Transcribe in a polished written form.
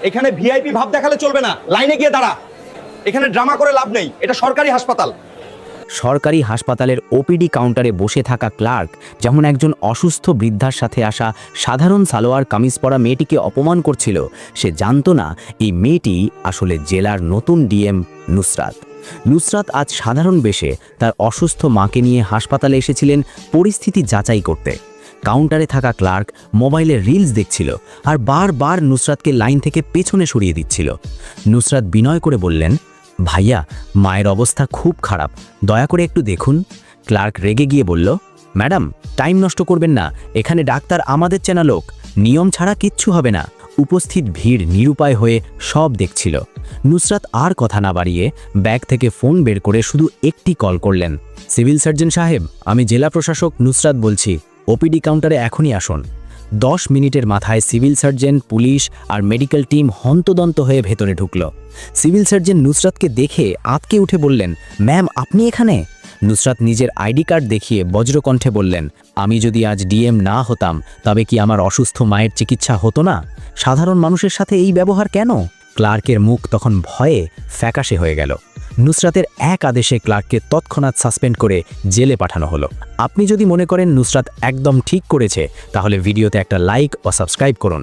এখানে ভিআইপি ভাব দেখালে চলবে না, লাইনে গিয়ে দাঁড়া। এখানে ড্রামা করে লাভ নেই, এটা সরকারি হাসপাতাল। সরকারি হাসপাতালের ওপিডি কাউন্টারে বসে থাকা ক্লার্ক যেমন একজন অসুস্থ বৃদ্ধার সাথে আসা সাধারণ সালোয়ার কামিজ পরা মেয়েটিকে অপমান করছিল, সে জানতো না এই মেয়েটি আসলে জেলার নতুন ডিএম নুসরাত। নুসরাত আজ সাধারণ বেশে তার অসুস্থ মাকে নিয়ে হাসপাতালে এসেছিলেন পরিস্থিতি যাচাই করতে। কাউন্টারে থাকা ক্লার্ক মোবাইলে রিলস দেখছিল আর বারবার নুসরাতকে লাইন থেকে পেছনে সরিয়ে দিচ্ছিল। নুসরাত বিনয় করে বললেন, ভাইয়া, মায়ের অবস্থা খুব খারাপ, দয়া করে একটু দেখুন। ক্লার্ক রেগে গিয়ে বলল, ম্যাডাম, টাইম নষ্ট করবেন না, এখানে ডাক্তার আমাদের চেনা লোক, নিয়ম ছাড়া কিচ্ছু হবে না। উপস্থিত ভিড় নিরুপায় হয়ে সব দেখছিল। নুসরাত আর কথা না বাড়িয়ে ব্যাগ থেকে ফোন বের করে শুধু একটি কল করলেন। সিভিল সার্জন সাহেব, আমি জেলা প্রশাসক নুসরাত বলছি, ওপিডি কাউন্টারে এখনই আসুন। 10 মিনিটের মাথায় সিভিল সার্জন, পুলিশ আর মেডিকেল টিম হন্তদন্ত হয়ে ভেতরে ঢুকল। সিভিল সার্জন নুসরাতকে দেখে আঁতকে উঠে বললেন, ম্যাম, আপনি এখানে? নুসরাত নিজের আইডি কার্ড দেখিয়ে বজ্রকণ্ঠে বললেন, আমি যদি আজ ডিএম না হতাম তবে কি আমার অসুস্থ মায়ের চিকিৎসা হতো না? সাধারণ মানুষের সাথে এই ব্যবহার কেন? ক্লার্কের মুখ তখন ভয়ে ফ্যাকাশে হয়ে গেল। নুসরাতের এক আদেশে ক্লার্ককে তৎক্ষণাৎ সাসপেন্ড করে জেলে পাঠানো হলো। আপনি যদি মনে করেন নুসরাত একদম ঠিক করেছে, তাহলে ভিডিওতে একটা লাইক ও সাবস্ক্রাইব করুন।